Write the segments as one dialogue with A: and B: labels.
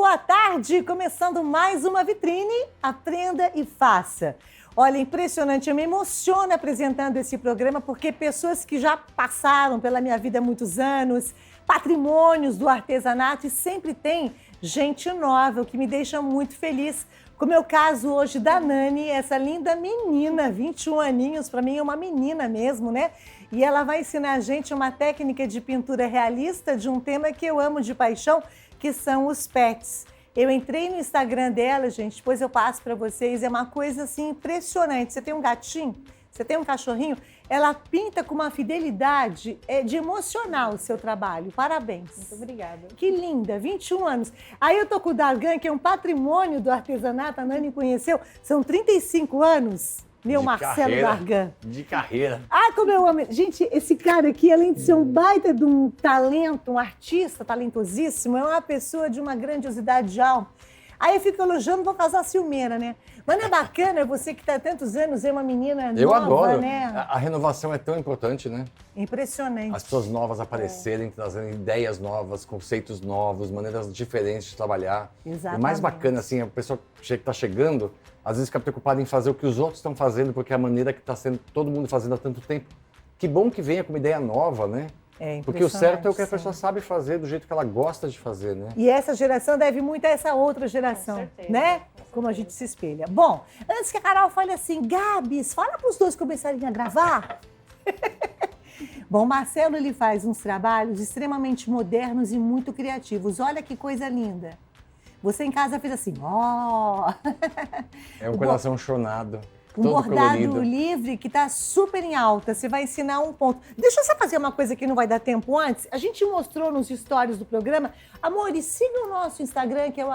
A: boa tarde! Começando mais uma vitrine, aprenda e faça. Olha, impressionante, eu me emociono apresentando esse programa porque pessoas que já passaram pela minha vida há muitos anos, patrimônios do artesanato e sempre tem gente nova, o que me deixa muito feliz. Como é o caso hoje da Nani, essa linda menina, 21 aninhos, para mim é uma menina mesmo, né? E ela vai ensinar a gente uma técnica de pintura realista de um tema que eu amo de paixão, que são os pets. Eu entrei no Instagram dela, gente, depois eu passo para vocês, é uma coisa assim impressionante. Você tem um gatinho, você tem um cachorrinho, ela pinta com uma fidelidade de emocional o seu trabalho. Parabéns.
B: Muito obrigada.
A: Que linda, 21 anos. Aí eu tô com o Dargan, que é um patrimônio do artesanato, a Nani conheceu, são 35 anos. Meu
C: de
A: Marcelo
C: carreira,
A: Dargan.
C: De carreira.
A: Ah, como eu amo. Gente, esse cara aqui, além de ser um baita de um talento, um artista talentosíssimo, é uma pessoa de uma grandiosidade de alma. Aí eu fico elogiando, vou causar ciumeira, né? Mas não é bacana você que está há tantos anos, é uma menina
C: Eu
A: nova,
C: adoro.
A: né?
C: A renovação é tão importante, né?
A: Impressionante.
C: As pessoas novas aparecerem, trazendo ideias novas, conceitos novos, maneiras diferentes de trabalhar.
A: Exatamente.
C: O mais bacana, assim, a pessoa que está chegando, às vezes fica preocupada em fazer o que os outros estão fazendo, porque é a maneira que está sendo todo mundo fazendo há tanto tempo. Que bom que venha com uma ideia nova, né?
A: É
C: porque o certo é o que a
A: sim.
C: pessoa sabe fazer, do jeito que ela gosta de fazer, né?
A: E essa geração deve muito a essa outra geração,
B: Com certeza,
A: né?
B: com certeza.
A: Como a gente se espelha. Bom, antes que a Carol fale assim, Gabs, fala para os dois começarem a gravar. Bom, Marcelo, ele faz uns trabalhos extremamente modernos e muito criativos. Olha que coisa linda. Você em casa fez assim, ó.
C: É um coração chonado,
A: Um
C: todo
A: bordado
C: colorido.
A: livre que está super em alta. Você vai ensinar um ponto. Deixa eu só fazer uma coisa que não vai dar tempo antes. A gente mostrou nos stories do programa. Amores, sigam o nosso Instagram, que é o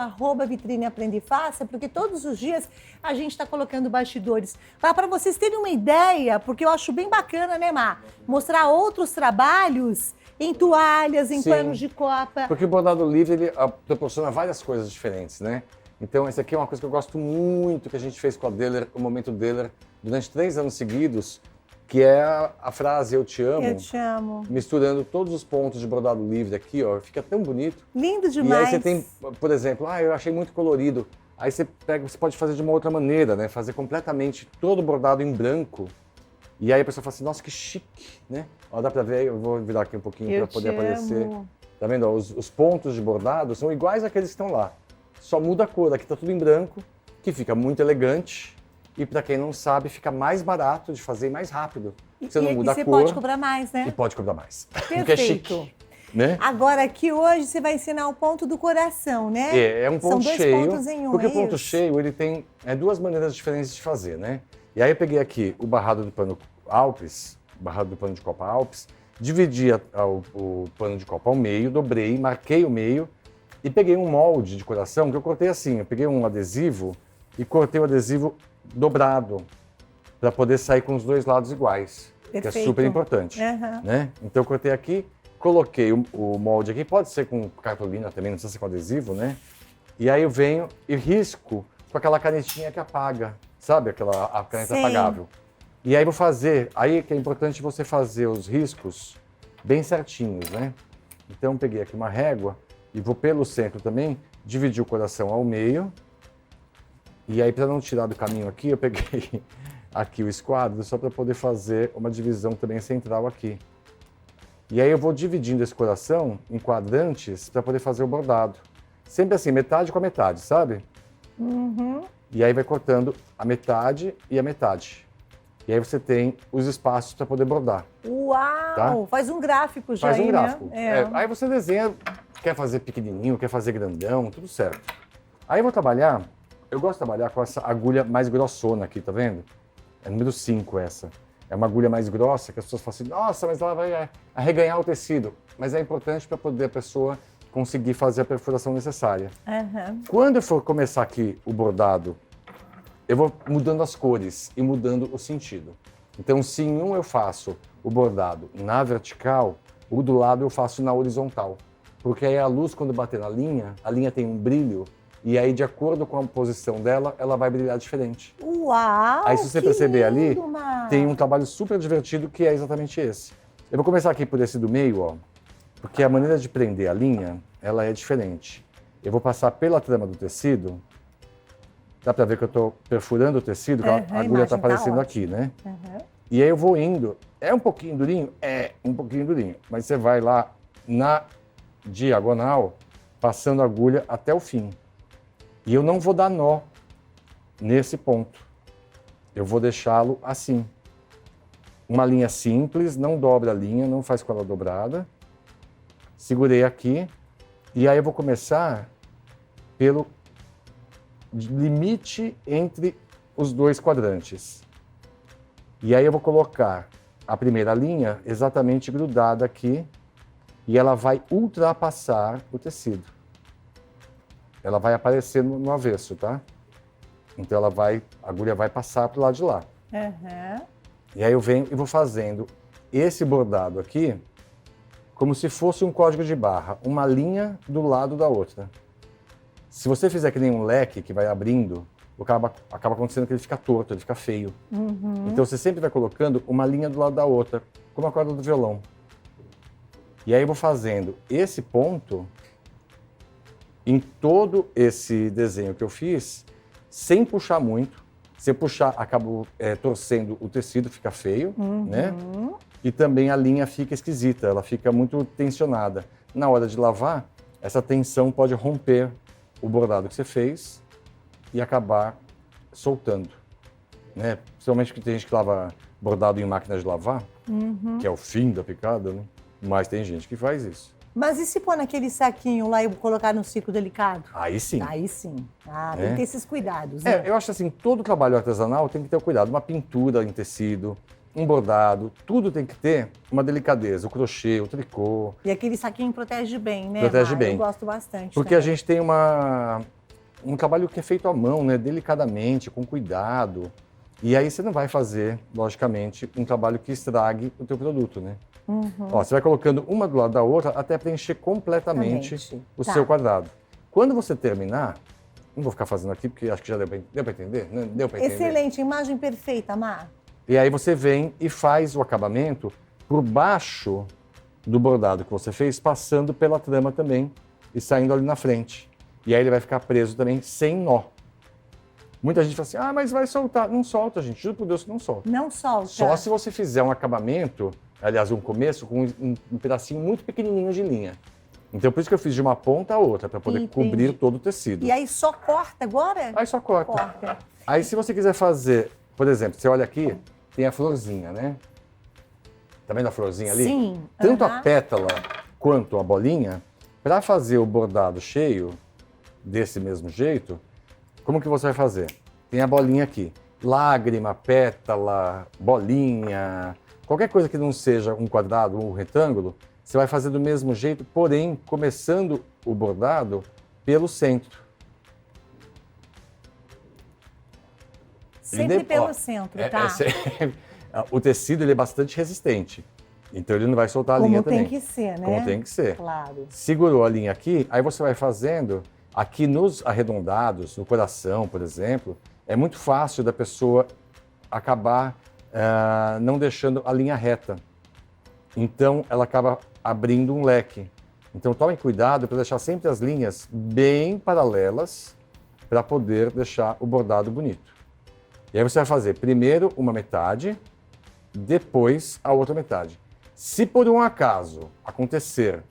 A: @vitrineaprenda-e-faça, porque todos os dias a gente está colocando bastidores. Para vocês terem uma ideia, porque eu acho bem bacana, né, Mar? Mostrar outros trabalhos em toalhas, em
C: Sim.
A: panos de copa.
C: Porque o bordado livre, ele proporciona várias coisas diferentes, né? Então, essa aqui é uma coisa que eu gosto muito, que a gente fez com a Deller, o Momento Deller, durante 3 anos seguidos, que é a frase Eu Te Amo,
A: Eu te amo.
C: misturando todos os pontos de bordado livre aqui, ó, fica tão bonito.
A: Lindo demais.
C: E aí você tem, por exemplo, eu achei muito colorido. Aí você pode fazer de uma outra maneira, né? Fazer completamente todo bordado em branco. E aí a pessoa fala assim, nossa, que chique, né? Ó, dá pra ver, eu vou virar aqui um pouquinho para poder aparecer.
A: Amo.
C: Tá vendo? Ó, os pontos de bordado são iguais àqueles que estão lá. Só muda a cor, aqui tá tudo em branco, que fica muito elegante. E para quem não sabe, fica mais barato de fazer e mais rápido. Você não muda a
A: você
C: cor.
A: pode cobrar mais, né?
C: E pode cobrar mais. Porque é chique.
A: Perfeito.
C: Né?
A: Agora aqui hoje você vai ensinar o ponto do coração, né?
C: É um ponto
A: São 2
C: cheio.
A: pontos em um,
C: Porque
A: é
C: o ponto
A: isso?
C: cheio, ele tem 2 maneiras diferentes de fazer, né? E aí eu peguei aqui o barrado do pano Alpes, barrado do pano de copa Alpes, dividi o pano de copa ao meio, dobrei, marquei o meio e peguei um molde de coração que eu cortei assim. Eu peguei um adesivo e cortei o adesivo dobrado para poder sair com os 2 lados iguais, que é
A: Perfeito.
C: super importante,
A: Aham.
C: né? Então eu cortei aqui, coloquei o molde aqui, pode ser com cartolina também, não precisa ser com adesivo, né? E aí eu venho e risco com aquela canetinha que apaga, sabe? A caneta
A: Sim.
C: apagável. E aí vou fazer, aí que é importante você fazer os riscos bem certinhos, né? Então peguei aqui uma régua e vou pelo centro também, dividir o coração ao meio. E aí para não tirar do caminho aqui, eu peguei aqui o esquadro só para poder fazer uma divisão também central aqui. E aí eu vou dividindo esse coração em quadrantes para poder fazer o bordado. Sempre assim, metade com a metade, sabe?
A: Uhum.
C: E aí vai cortando a metade e a metade. E aí você tem os espaços para poder bordar.
A: Uau!
C: Tá?
A: Faz um gráfico já
C: Faz um
A: aí,
C: gráfico.
A: né?
C: Aí você desenha, quer fazer pequenininho, quer fazer grandão, tudo certo. Aí eu vou trabalhar, eu gosto de trabalhar com essa agulha mais grossona aqui, tá vendo? É número 5 essa. É uma agulha mais grossa que as pessoas falam assim, nossa, mas ela vai arreganhar o tecido. Mas é importante para poder a pessoa conseguir fazer a perfuração necessária.
A: Aham.
C: Quando eu for começar aqui o bordado, eu vou mudando as cores e mudando o sentido. Então, se em um eu faço o bordado na vertical, o do lado eu faço na horizontal. Porque aí a luz, quando bater na linha, a linha tem um brilho, e aí, de acordo com a posição dela, ela vai brilhar diferente.
A: Uau!
C: Aí, se você
A: que
C: perceber ali,
A: lindo, Mar.
C: tem um trabalho super divertido que é exatamente esse. Eu vou começar aqui por esse do meio, ó, porque a maneira de prender a linha, ela é diferente. eu vou passar pela trama do tecido. Dá para ver que eu estou perfurando o tecido, que a agulha está aparecendo aqui, né? E aí eu vou indo. É um pouquinho durinho? É um pouquinho durinho. Mas você vai lá na diagonal, passando a agulha até o fim. E eu não vou dar nó nesse ponto. Eu vou deixá-lo assim. Uma linha simples, não dobra a linha, não faz com ela dobrada. Segurei aqui. E aí eu vou começar pelo limite entre os dois quadrantes. E aí eu vou colocar a primeira linha exatamente grudada aqui e ela vai ultrapassar o tecido. Ela vai aparecer no avesso, tá? Então a agulha vai passar para o lado de lá. E aí eu venho e vou fazendo esse bordado aqui como se fosse um código de barra, uma linha do lado da outra. Se você fizer que nem um leque que vai abrindo, acaba acontecendo que ele fica torto, ele fica feio. Então você sempre vai colocando uma linha do lado da outra, como a corda do violão. E aí eu vou fazendo esse ponto em todo esse desenho que eu fiz, sem puxar muito. Se puxar, acabo torcendo o tecido, fica feio, né? E também a linha fica esquisita, ela fica muito tensionada. Na hora de lavar, essa tensão pode romper o bordado que você fez e acabar soltando, né? Principalmente porque tem gente que lava bordado em máquina de lavar, que é o fim da picada, né? Mas tem gente que faz isso.
A: Mas e se pôr naquele saquinho lá e colocar no ciclo delicado?
C: Aí sim.
A: Aí sim. Tem que ter esses cuidados, né?
C: Eu acho assim, todo trabalho artesanal tem que ter cuidado. Uma pintura em tecido, um bordado, tudo tem que ter uma delicadeza. O crochê, o tricô.
A: E aquele saquinho protege bem, né?
C: Protege bem.
A: Eu gosto bastante.
C: Porque a gente tem um trabalho que é feito à mão, né? Delicadamente, com cuidado. E aí você não vai fazer, logicamente, um trabalho que estrague o teu produto, né? Ó, você vai colocando uma do lado da outra até preencher completamente o seu quadrado. Quando você terminar, não vou ficar fazendo aqui porque acho que já deu para entender, né? Deu para entender.
A: Excelente, imagem perfeita, Mar.
C: E aí você vem e faz o acabamento por baixo do bordado que você fez, passando pela trama também e saindo ali na frente. E aí ele vai ficar preso também sem nó. Muita gente fala assim, mas vai soltar. Não solta, gente, juro por Deus que não solta.
A: Não solta.
C: Só se você fizer um acabamento, aliás, um começo, com um pedacinho muito pequenininho de linha. Então, por isso que eu fiz de uma ponta a outra, para poder cobrir todo o tecido.
A: E aí só corta agora?
C: Aí só corta. Aí se você quiser fazer, por exemplo, você olha aqui, tem a florzinha, né? Tá vendo a florzinha ali?
A: Sim.
C: Tanto a pétala quanto a bolinha, para fazer o bordado cheio, desse mesmo jeito, como que você vai fazer? Tem a bolinha aqui. Lágrima, pétala, bolinha, qualquer coisa que não seja um quadrado ou um retângulo, você vai fazer do mesmo jeito, porém, começando o bordado pelo centro.
A: Sempre pelo centro, tá?
C: O tecido ele é bastante resistente, então ele não vai soltar a linha também.
A: Como tem que ser, né?
C: Como tem que ser.
A: Claro.
C: Segurou a linha aqui, aí você vai fazendo aqui nos arredondados, no coração, por exemplo, é muito fácil da pessoa acabar não deixando a linha reta. Então, ela acaba abrindo um leque. Então, tome cuidado para deixar sempre as linhas bem paralelas para poder deixar o bordado bonito. E aí você vai fazer primeiro uma metade, depois a outra metade. Se por um acaso acontecer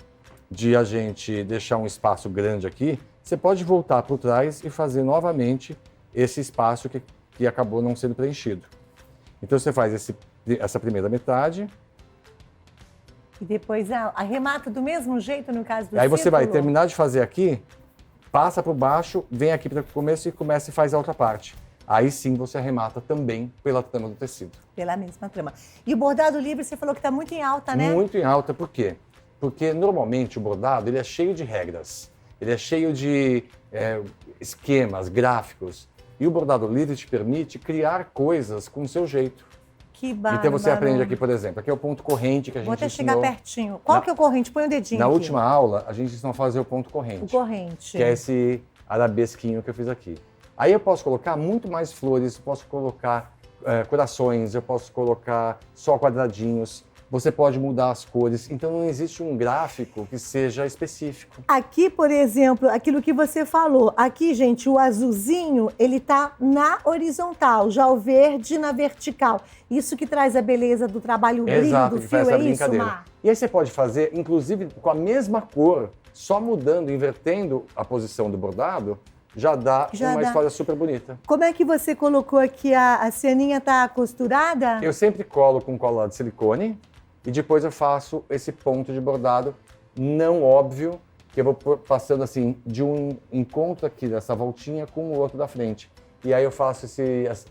C: de a gente deixar um espaço grande aqui, você pode voltar por trás e fazer novamente esse espaço que acabou não sendo preenchido. Então você faz essa primeira metade.
A: E depois arremata do mesmo jeito no caso do
C: Aí você
A: círculo?
C: vai terminar de fazer aqui, passa por baixo, vem aqui para o começo e começa e faz a outra parte. Aí sim você arremata também pela trama do tecido.
A: Pela mesma trama. E o bordado livre, você falou que está muito em alta, né?
C: Muito em alta, por quê? Porque normalmente o bordado ele é cheio de regras, ele é cheio de esquemas, gráficos. E o bordado livre te permite criar coisas com o seu jeito.
A: Que bárbaro.
C: Então você aprende aqui, por exemplo, aqui é o ponto corrente que a gente ensinou.
A: Vou até chegar pertinho. Qual que é o corrente? Põe o dedinho
C: Na
A: aqui.
C: última aula, a gente ensinou a fazer o ponto corrente.
A: O corrente.
C: Que é esse arabesquinho que eu fiz aqui. Aí eu posso colocar muito mais flores, posso colocar corações, eu posso colocar só quadradinhos. você pode mudar as cores. Então não existe um gráfico que seja específico.
A: Aqui, por exemplo, aquilo que você falou. Aqui, gente, o azulzinho, ele tá na horizontal, já o verde na vertical. Isso que traz a beleza do trabalho, o brilho
C: Exato,
A: do
C: que
A: fio,
C: faz essa
A: é isso,
C: brincadeira.
A: Mar?
C: E aí você pode fazer, inclusive, com a mesma cor, só mudando, invertendo a posição do bordado, já dá uma história super bonita.
A: Como é que você colocou aqui? A ceninha tá costurada?
C: Eu sempre colo com cola de silicone e depois eu faço esse ponto de bordado não óbvio, que eu vou passando assim de um encontro aqui dessa voltinha com o outro da frente. E aí eu faço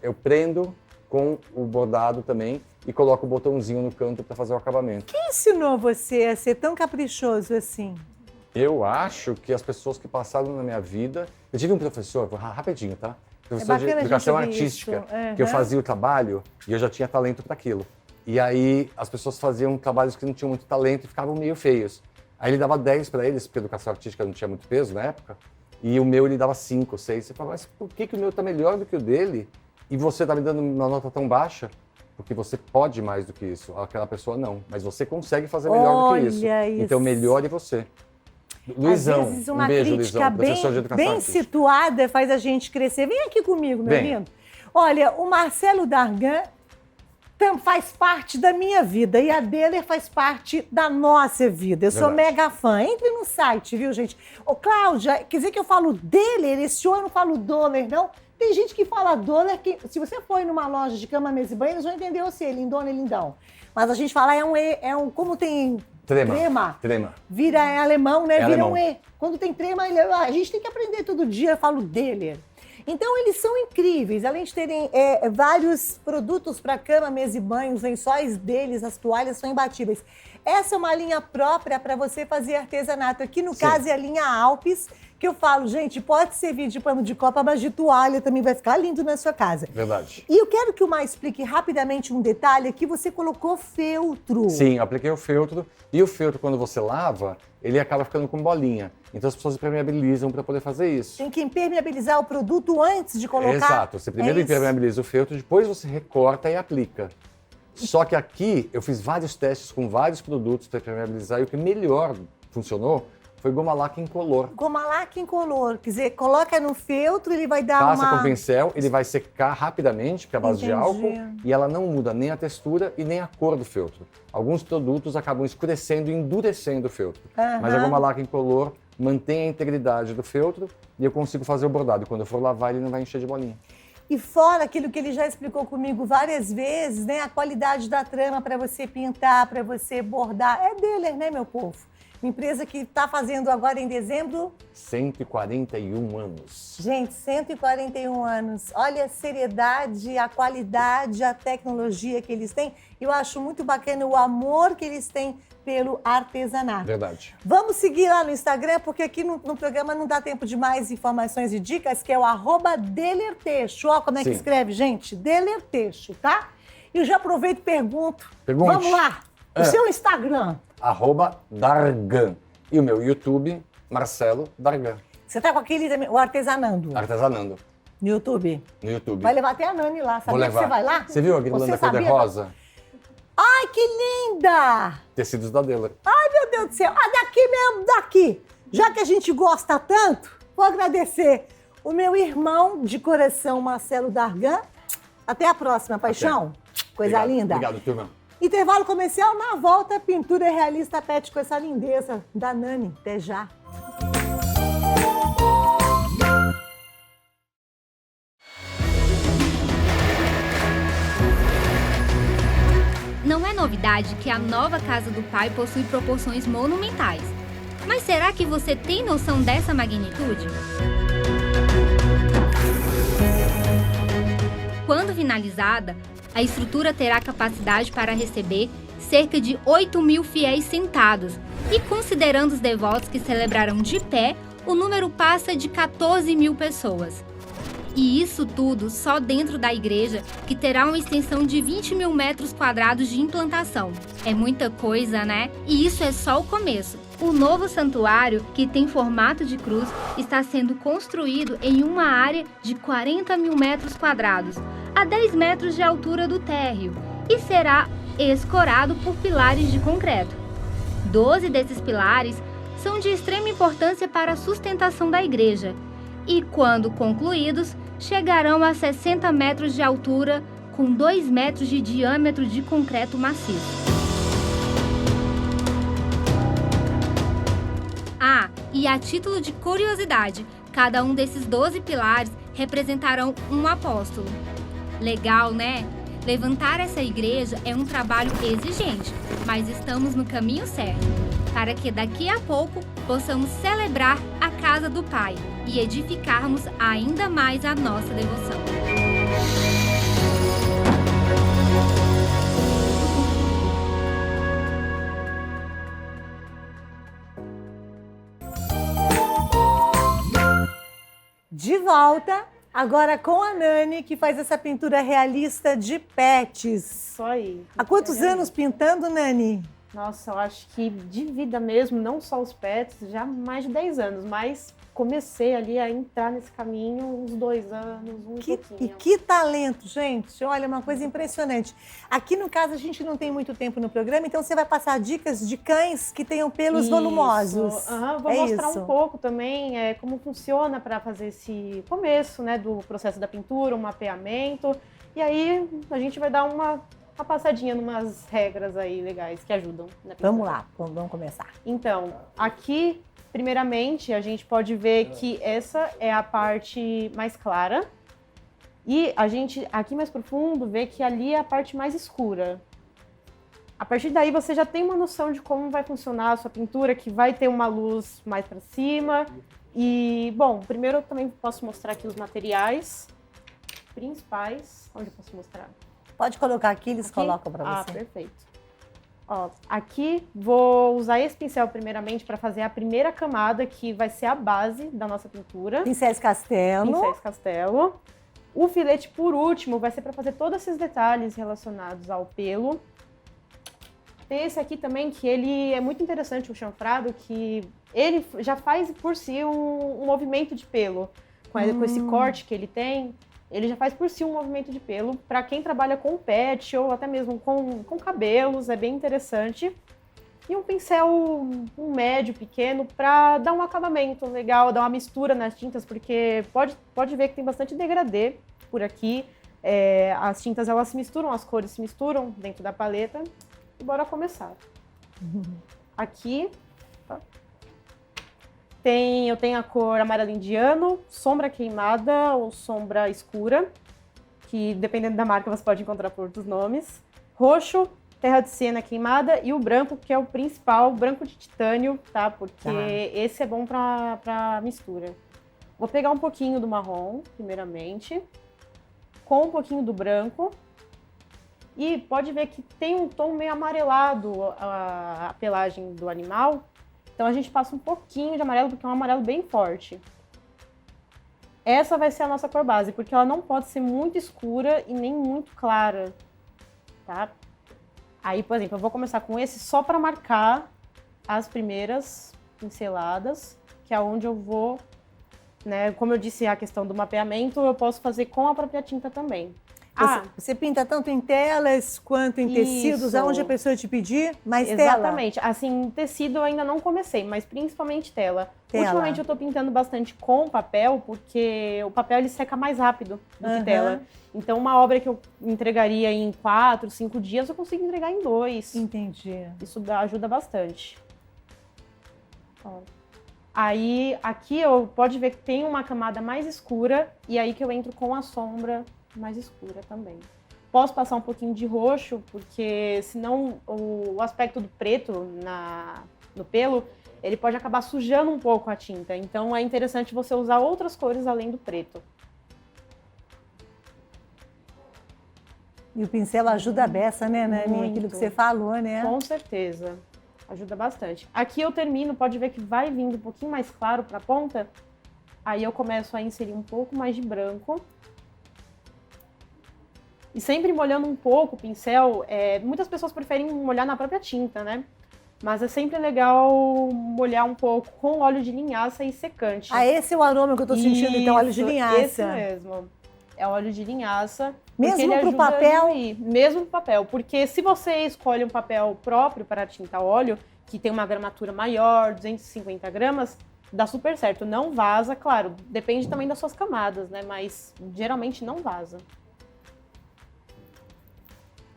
C: eu prendo com o bordado também e coloco o botãozinho no canto para fazer o acabamento.
A: Quem ensinou você a ser tão caprichoso assim?
C: Eu acho que as pessoas que passaram na minha vida... Eu tive um professor, rapidinho, tá? Professor de educação artística, que eu fazia o trabalho e eu já tinha talento para aquilo. E aí as pessoas faziam trabalhos que não tinham muito talento e ficavam meio feios. Aí ele dava 10 para eles, porque a educação artística não tinha muito peso na época, e o meu ele dava 5, 6. Você fala, mas por que o meu tá melhor do que o dele? E você tá me dando uma nota tão baixa? Porque você pode mais do que isso, aquela pessoa não. Mas você consegue fazer melhor do que isso. Então melhore você. Luizão,
A: às vezes
C: um beijo, Luizão, professor de educação
A: bem
C: artística.
A: situada faz a gente crescer. Vem aqui comigo, meu lindo. Olha, o Marcelo Dargan faz parte da minha vida e a Deller faz parte da nossa vida. Eu sou mega fã. Entre no site, viu, gente? Ô, Cláudia, quer dizer que eu falo Deller? Esse ano eu não falo Doller, não? Tem gente que fala Doller, que se você for numa loja de cama, mesa e banho, eles vão entender você, lindona e lindão. Mas a gente fala, como tem... Trema. Vira alemão, né? Vira alemão. Um E. Quando tem trema, a gente tem que aprender todo dia, eu falo Deller. Então, eles são incríveis. Além de terem vários produtos para cama, mesa e banho, os lençóis deles, as toalhas são imbatíveis. Essa é uma linha própria para você fazer artesanato. Aqui, no caso, é a linha Alpes, que eu falo, gente, pode servir de pano de copa, mas de toalha também vai ficar lindo na sua casa.
C: Verdade.
A: E eu quero que o Mar explique rapidamente um detalhe, que você colocou feltro.
C: Sim, eu apliquei o feltro. E o feltro, quando você lava, ele acaba ficando com bolinha. Então as pessoas impermeabilizam para poder fazer isso.
A: Tem que impermeabilizar o produto antes de colocar?
C: Exato. Você primeiro impermeabiliza o feltro, depois você recorta e aplica. Só que aqui eu fiz vários testes com vários produtos para impermeabilizar e o que melhor funcionou foi goma laca incolor.
A: Goma laca incolor, quer dizer, coloca no feltro, ele vai dar
C: Passa com pincel, ele vai secar rapidamente, porque é a base de álcool, e ela não muda nem a textura e nem a cor do feltro. Alguns produtos acabam escurecendo e endurecendo o feltro. Mas a goma laca incolor mantém a integridade do feltro e eu consigo fazer o bordado. Quando eu for lavar, ele não vai encher de bolinha.
A: E fora aquilo que ele já explicou comigo várias vezes, né? A qualidade da trama para você pintar, para você bordar. É Deller, né, meu povo? Uma empresa que está fazendo agora em dezembro...
C: 141 anos.
A: Gente, 141 anos. Olha a seriedade, a qualidade, a tecnologia que eles têm. Eu acho muito bacana o amor que eles têm pelo artesanato.
C: Verdade.
A: Vamos seguir lá no Instagram, porque aqui no programa não dá tempo de mais informações e dicas, que é o @DellerTeixo. Ó, como é que escreve, gente? DellerTeixo, tá? E eu já aproveito e pergunto.
C: Pergunte.
A: Vamos lá. O seu Instagram...
C: @Dargan. E o meu YouTube, Marcelo Dargan.
A: Você tá com aquele, o Artesanando?
C: Artesanando.
A: No YouTube?
C: No YouTube.
A: Vai levar até a Nani lá, sabia?
C: Vou levar.
A: Que você vai lá?
C: Você viu a guirlanda cor-de-rosa?
A: Ai, que linda!
C: Tecidos da Deller.
A: Ai, meu Deus do céu. Ah, daqui mesmo, daqui. Já que a gente gosta tanto, vou agradecer o meu irmão de coração, Marcelo Dargan. Até a próxima, paixão. Coisa linda.
C: Obrigado, turma.
A: Intervalo comercial, na volta, pintura realista pet com essa lindeza da Nani. Até já.
B: Não é novidade que a nova casa do pai possui proporções monumentais. Mas será que você tem noção dessa magnitude? Quando finalizada, a estrutura terá capacidade para receber cerca de 8.000 fiéis sentados e, considerando os devotos que celebrarão de pé, o número passa de 14.000 pessoas. E isso tudo só dentro da igreja, que terá uma extensão de 20.000 metros quadrados de implantação. É muita coisa, né? E isso é só o começo. O novo santuário, que tem formato de cruz, está sendo construído em uma área de 40.000 metros quadrados, a 10 metros de altura do térreo, e será escorado por pilares de concreto. 12 desses pilares são de extrema importância para a sustentação da igreja e, quando concluídos, chegarão a 60 metros de altura com 2 metros de diâmetro de concreto maciço. Ah, e a título de curiosidade, cada um desses 12 pilares representarão um apóstolo. Legal, né? Levantar essa igreja é um trabalho exigente, mas estamos no caminho certo, para que daqui a pouco possamos celebrar a casa do Pai e edificarmos ainda mais a nossa devoção.
A: De volta, agora com a Nani, que faz essa pintura realista de pets.
D: Isso aí.
A: Há quantos anos pintando, Nani?
D: Nossa, eu acho que de vida mesmo, não só os pets, já mais de 10 anos, mas comecei ali a entrar nesse caminho uns 2 anos,
A: E
D: pouquinho.
A: que talento, gente. Olha, uma coisa impressionante. Aqui no caso a gente não tem muito tempo no programa, então você vai passar dicas de cães que tenham pelos
D: Isso.
A: volumosos.
D: Vou mostrar
A: isso.
D: um pouco também como funciona para fazer esse começo, né, do processo da pintura, um mapeamento. E aí a gente vai dar uma passadinha em umas regras aí legais que ajudam na pintura.
A: Vamos lá, vamos começar.
D: Então, aqui, primeiramente, a gente pode ver que essa é a parte mais clara. E a gente, aqui mais profundo, vê que ali é a parte mais escura. A partir daí, você já tem uma noção de como vai funcionar a sua pintura, que vai ter uma luz mais para cima. E, bom, primeiro eu também posso mostrar aqui os materiais principais. Onde eu posso mostrar?
A: Pode colocar aqui, eles
D: Aqui?
A: colocam para você.
D: Perfeito. Ó, aqui vou usar esse pincel primeiramente para fazer a primeira camada, que vai ser a base da nossa pintura.
A: Pincéis Castelo.
D: Pincéis Castelo. O filete, por último, vai ser para fazer todos esses detalhes relacionados ao pelo. Tem esse aqui também, que ele é muito interessante, o chanfrado, que ele já faz por si um movimento de pelo. Com esse corte que ele tem, ele já faz por si um movimento de pelo. Para quem trabalha com pet ou até mesmo com cabelos, é bem interessante. E um pincel um médio, pequeno, para dar um acabamento legal, dar uma mistura nas tintas, porque pode ver que tem bastante degradê por aqui. As tintas, elas se misturam, as cores se misturam dentro da paleta. E bora começar. Aqui, tá? Eu tenho a cor amarelo indiano, sombra queimada ou sombra escura, que dependendo da marca você pode encontrar por outros nomes. Roxo, terra de siena queimada e o branco, que é o principal, branco de titânio, tá? Porque esse é bom para mistura. Vou pegar um pouquinho do marrom, primeiramente, com um pouquinho do branco. E pode ver que tem um tom meio amarelado a pelagem do animal. Então a gente passa um pouquinho de amarelo, porque é um amarelo bem forte. Essa vai ser a nossa cor base, porque ela não pode ser muito escura e nem muito clara, tá? Aí, por exemplo, eu vou começar com esse só para marcar as primeiras pinceladas, que é onde eu vou, né? Como eu disse, a questão do mapeamento, eu posso fazer com a própria tinta também.
A: Você pinta tanto em telas quanto em tecidos,
D: Isso.
A: aonde a pessoa te pedir, mais tela?
D: Exatamente. Assim, tecido eu ainda não comecei, mas principalmente tela. Ultimamente eu tô pintando bastante com papel, porque o papel ele seca mais rápido do que tela. Então uma obra que eu entregaria em 4, 5 dias, eu consigo entregar em 2.
A: Entendi.
D: Isso ajuda bastante. Ó. Aí, aqui eu pode ver que tem uma camada mais escura, e aí que eu entro com a sombra mais escura também. Posso passar um pouquinho de roxo, porque senão o aspecto do preto no pelo, ele pode acabar sujando um pouco a tinta. Então é interessante você usar outras cores além do preto.
A: E o pincel ajuda a beça, né, Nani?
D: Muito.
A: Aquilo que você falou, né?
D: Com certeza. Ajuda bastante. Aqui eu termino, pode ver que vai vindo um pouquinho mais claro para a ponta. Aí eu começo a inserir um pouco mais de branco. E sempre molhando um pouco o pincel. Muitas pessoas preferem molhar na própria tinta, né? Mas é sempre legal molhar um pouco com óleo de linhaça e secante.
A: Esse é o aroma que eu tô sentindo, então, óleo de linhaça.
D: Esse mesmo. é óleo de linhaça.
A: Mesmo
D: ele
A: pro
D: ajuda a
A: papel?
D: diluir. Mesmo pro papel, porque se você escolhe um papel próprio para tinta óleo, que tem uma gramatura maior, 250 gramas, dá super certo. Não vaza, claro, depende também das suas camadas, né? Mas geralmente não vaza.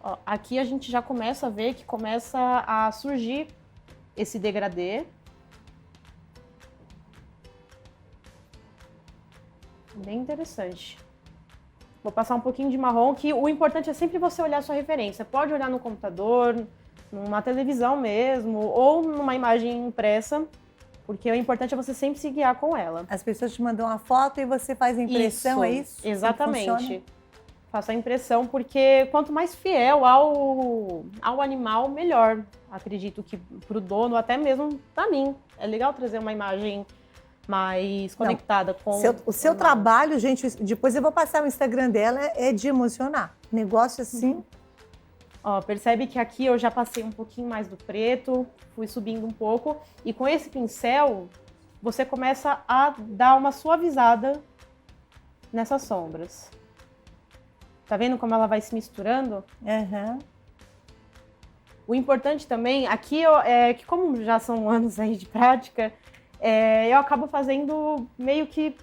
D: Ó, aqui a gente já começa a ver que começa a surgir esse degradê. Bem interessante. Vou passar um pouquinho de marrom, que o importante é sempre você olhar a sua referência. Pode olhar no computador, numa televisão mesmo, ou numa imagem impressa, porque o importante é você sempre se guiar com ela.
A: As pessoas te mandam uma foto e você faz a impressão, é isso?
D: Exatamente. Faço a impressão, porque quanto mais fiel ao animal, melhor. Acredito que para o dono, até mesmo para mim. É legal trazer uma imagem mais conectada com
A: o seu trabalho, gente, depois eu vou passar o Instagram dela, é de emocionar. Negócio assim.
D: Ó, percebe que aqui eu já passei um pouquinho mais do preto, fui subindo um pouco, e com esse pincel você começa a dar uma suavizada nessas sombras. Tá vendo como ela vai se misturando?
A: Uhum.
D: O importante também, aqui é que como já são anos aí de prática, eu acabo fazendo meio que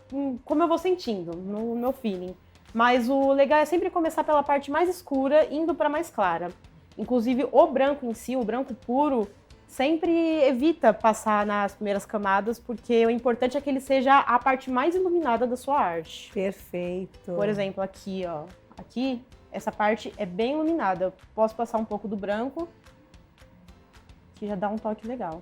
D: como eu vou sentindo, no meu feeling. Mas o legal é sempre começar pela parte mais escura, indo para mais clara. Inclusive, o branco em si, o branco puro, sempre evita passar nas primeiras camadas, porque o importante é que ele seja a parte mais iluminada da sua arte.
A: Perfeito.
D: Por exemplo, aqui, ó. Aqui, essa parte é bem iluminada. Eu posso passar um pouco do branco, que já dá um toque legal.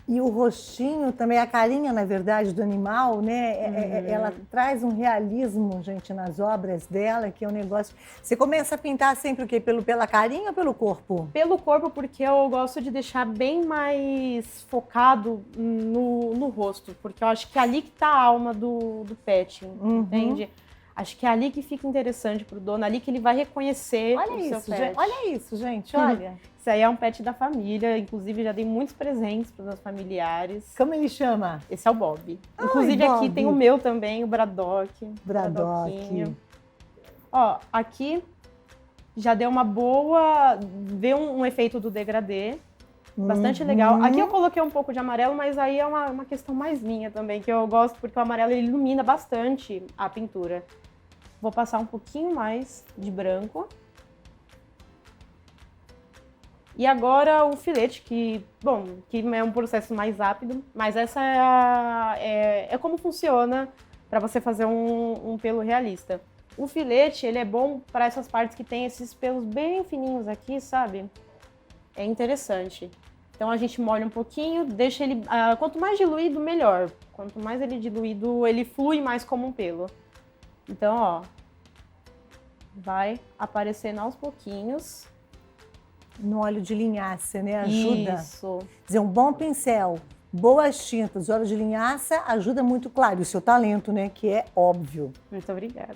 A: E o rostinho também, a carinha, na verdade, do animal, né? Ela traz um realismo, gente, nas obras dela, que é um negócio... Você começa a pintar sempre o quê? Pela carinha ou pelo corpo?
D: Pelo corpo, porque eu gosto de deixar bem mais focado no rosto, porque eu acho que é ali que tá a alma do pet, entende? Acho que é ali que fica interessante pro dono, ali que ele vai reconhecer o seu pet.
A: Olha isso, gente, olha.
D: Isso aí é um pet da família, inclusive já dei muitos presentes para os meus familiares.
A: Como ele chama?
D: Esse é o Bob.
A: Ai,
D: Inclusive
A: Bob.
D: aqui tem o meu também, o Braddock.
A: Braddock.
D: Ó, aqui já deu uma boa... Vê um efeito do degradê. Bastante legal. Aqui eu coloquei um pouco de amarelo, mas aí é uma questão mais minha também, que eu gosto porque o amarelo ele ilumina bastante a pintura. Vou passar um pouquinho mais de branco. E agora o filete, que é um processo mais rápido, mas essa é como funciona para você fazer um pelo realista. O filete, ele é bom para essas partes que tem esses pelos bem fininhos aqui, sabe? É interessante. Então a gente molha um pouquinho, deixa ele... quanto mais diluído, melhor. Quanto mais ele diluído, ele flui mais como um pelo. Então, ó, vai aparecendo aos pouquinhos.
A: No óleo de linhaça, né? Ajuda.
D: Isso.
A: Quer dizer, um bom pincel, boas tintas, óleo de linhaça ajuda muito, claro, o seu talento, né? Que é óbvio.
D: Muito obrigada.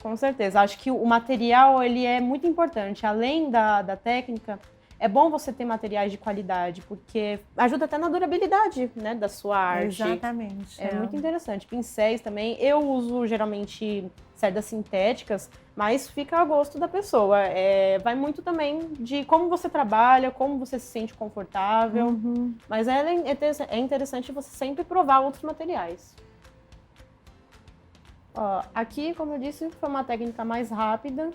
D: Com certeza. Acho que o material, ele é muito importante. Além da técnica, é bom você ter materiais de qualidade, porque ajuda até na durabilidade, né, da sua arte.
A: Exatamente.
D: É muito interessante. Pincéis também. Eu uso, geralmente, cerdas sintéticas, mas fica a gosto da pessoa. Vai muito também de como você trabalha, como você se sente confortável. Mas é interessante você sempre provar outros materiais. Ó, aqui, como eu disse, foi uma técnica mais rápida.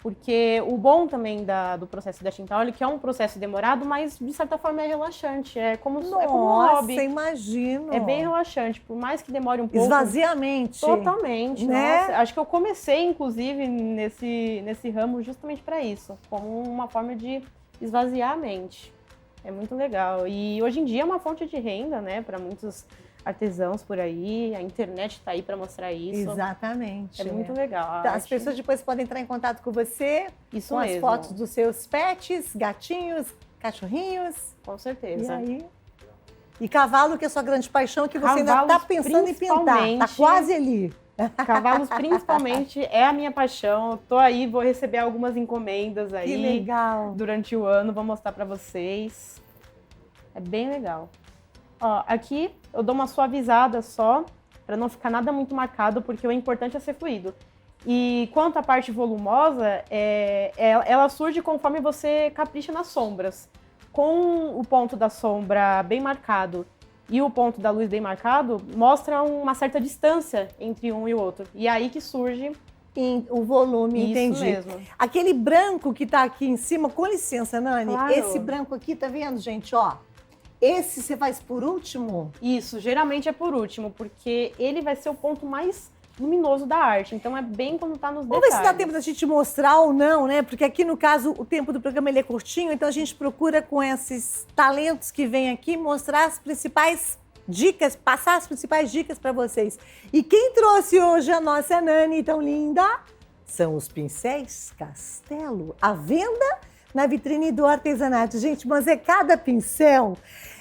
D: Porque o bom também do processo da tinta óleo, que é um processo demorado, mas de certa forma é relaxante. É como um hobby.
A: Nossa, imagino.
D: É bem relaxante, por mais que demore um pouco.
A: Esvazia a mente.
D: Totalmente,
A: né?
D: Nossa, acho que eu comecei, inclusive, nesse ramo justamente para isso, como uma forma de esvaziar a mente. É muito legal. E hoje em dia é uma fonte de renda, né, para muitos artesãos por aí, a internet está aí para mostrar isso.
A: Exatamente.
D: É muito legal.
A: Então, as pessoas depois podem entrar em contato com você,
D: isso
A: com
D: mesmo.
A: as fotos dos seus pets, gatinhos, cachorrinhos.
D: Com certeza.
A: E aí? E cavalo, que é a sua grande paixão, que você ainda está pensando em pintar. Está quase ali.
D: Cavalos, principalmente, é a minha paixão. Eu tô aí, vou receber algumas encomendas aí.
A: Que legal.
D: Durante o ano, vou mostrar para vocês. É bem legal. Ó, aqui eu dou uma suavizada só, para não ficar nada muito marcado, porque o importante é ser fluido. E quanto à parte volumosa, ela surge conforme você capricha nas sombras. Com o ponto da sombra bem marcado e o ponto da luz bem marcado, mostra uma certa distância entre um e o outro. E é aí que surge
A: o volume,
D: isso
A: entendi.
D: mesmo.
A: Aquele branco que tá aqui em cima, com licença, Nani,
D: Claro.
A: esse branco aqui, tá vendo, gente, ó? Esse você faz por último?
D: Isso, geralmente é por último, porque ele vai ser o ponto mais luminoso da arte. Então é bem quando tá nos
A: Vamos
D: detalhes.
A: ver se dá tempo da gente mostrar ou não, né? Porque aqui, no caso, o tempo do programa ele é curtinho, então a gente procura, com esses talentos que vêm aqui, mostrar as principais dicas, passar as principais dicas para vocês. E quem trouxe hoje a nossa Nani tão linda são os pincéis Castelo, à venda na vitrine do artesanato. Gente, mas é cada pincel,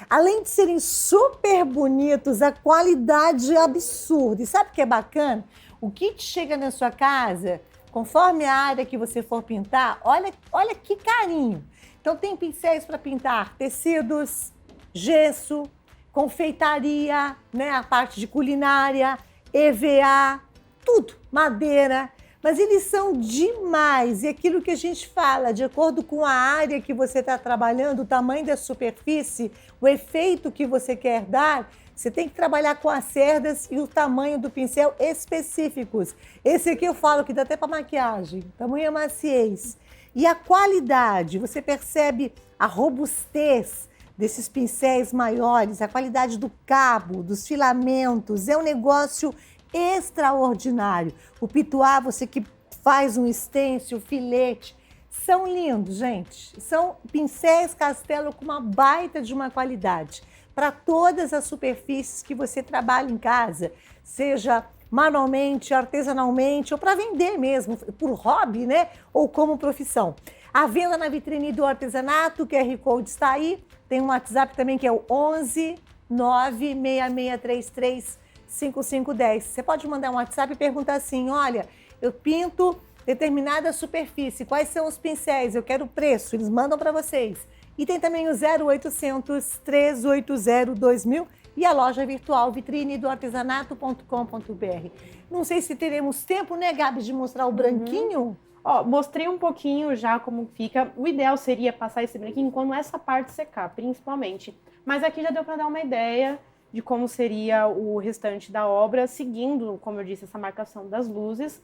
A: além de serem super bonitos, a qualidade é absurda. E sabe o que é bacana? O kit chega na sua casa, conforme a área que você for pintar, olha que carinho. Então tem pincéis para pintar tecidos, gesso, confeitaria, né, a parte de culinária, EVA, tudo, madeira. Mas eles são demais, e aquilo que a gente fala, de acordo com a área que você está trabalhando, o tamanho da superfície, o efeito que você quer dar, você tem que trabalhar com as cerdas e o tamanho do pincel específicos. Esse aqui eu falo que dá até para maquiagem, tamanho maciez. E a qualidade, você percebe a robustez desses pincéis maiores, a qualidade do cabo, dos filamentos, é um negócio extraordinário. O pituá, você que faz um stencil, filete, são lindos, gente. São pincéis Castelo com uma baita de uma qualidade para todas as superfícies que você trabalha em casa, seja manualmente, artesanalmente ou para vender mesmo, por hobby, né? Ou como profissão. A venda na vitrine do artesanato, o QR Code está aí. Tem um WhatsApp também que é o 11 96633 5510. Você pode mandar um WhatsApp e perguntar assim: olha, eu pinto determinada superfície, quais são os pincéis, eu quero o preço, eles mandam para vocês. E tem também o 0800 380 2000 e a loja virtual vitrinedoartesanato.com.br. Não sei se teremos tempo, né, Gabi, de mostrar o branquinho?
D: Ó, mostrei um pouquinho já como fica. O ideal seria passar esse branquinho quando essa parte secar, principalmente. Mas aqui já deu para dar uma ideia de como seria o restante da obra, seguindo, como eu disse, essa marcação das luzes.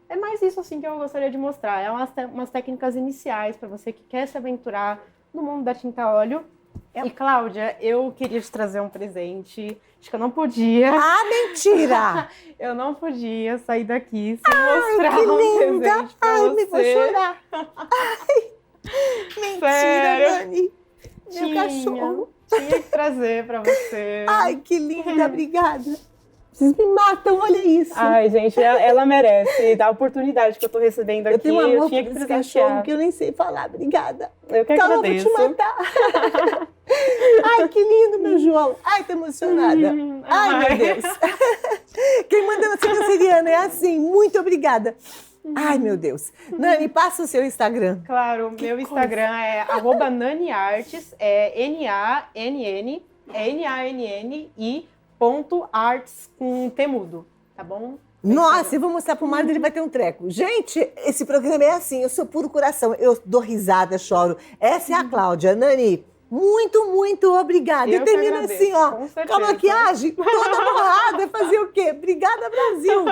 D: É mais isso assim que eu gostaria de mostrar. É umas técnicas iniciais para você que quer se aventurar no mundo da tinta a óleo. E, Cláudia, eu queria te trazer um presente. Acho que eu não podia.
A: Ah, mentira!
D: Eu não podia sair daqui sem mostrar
A: que
D: um
A: linda!
D: presente pra
A: Ai,
D: você.
A: me vou chorar. Ai, mentira,
D: Sério?
A: Nani. Meu cachorro.
D: Tinha que trazer pra você.
A: Ai, que linda, obrigada. Vocês me matam, olha isso.
D: Ai, gente, ela merece da oportunidade que eu tô recebendo aqui.
A: Eu tenho um amor
D: tinha
A: por
D: que
A: esse
D: presentear.
A: cachorro que eu nem sei falar, obrigada.
D: Eu que
A: Calma, eu vou
D: agradeço.
A: te matar. Ai, que lindo, meu João. Ai, tô emocionada. Ai, meu Deus. Quem manda na canceriana é assim, muito obrigada. Ai, meu Deus. Nani, passa o seu Instagram.
D: Claro, meu Instagram é @naniartes, é N-A-N-N, é N-A-N-N-I.arts com T mudo, tá bom?
A: Nossa, eu vou mostrar pro Mário, ele vai ter um treco. Gente, esse programa é assim, eu sou puro coração. Eu dou risada, choro. Essa é a Cláudia. Nani, muito, muito obrigada.
D: Eu
A: Eu termino
D: que
A: assim,
D: agradeço,
A: ó,
D: com
A: com
D: certeza.
A: a maquiagem toda borrada. Fazer o quê? Obrigada, Brasil.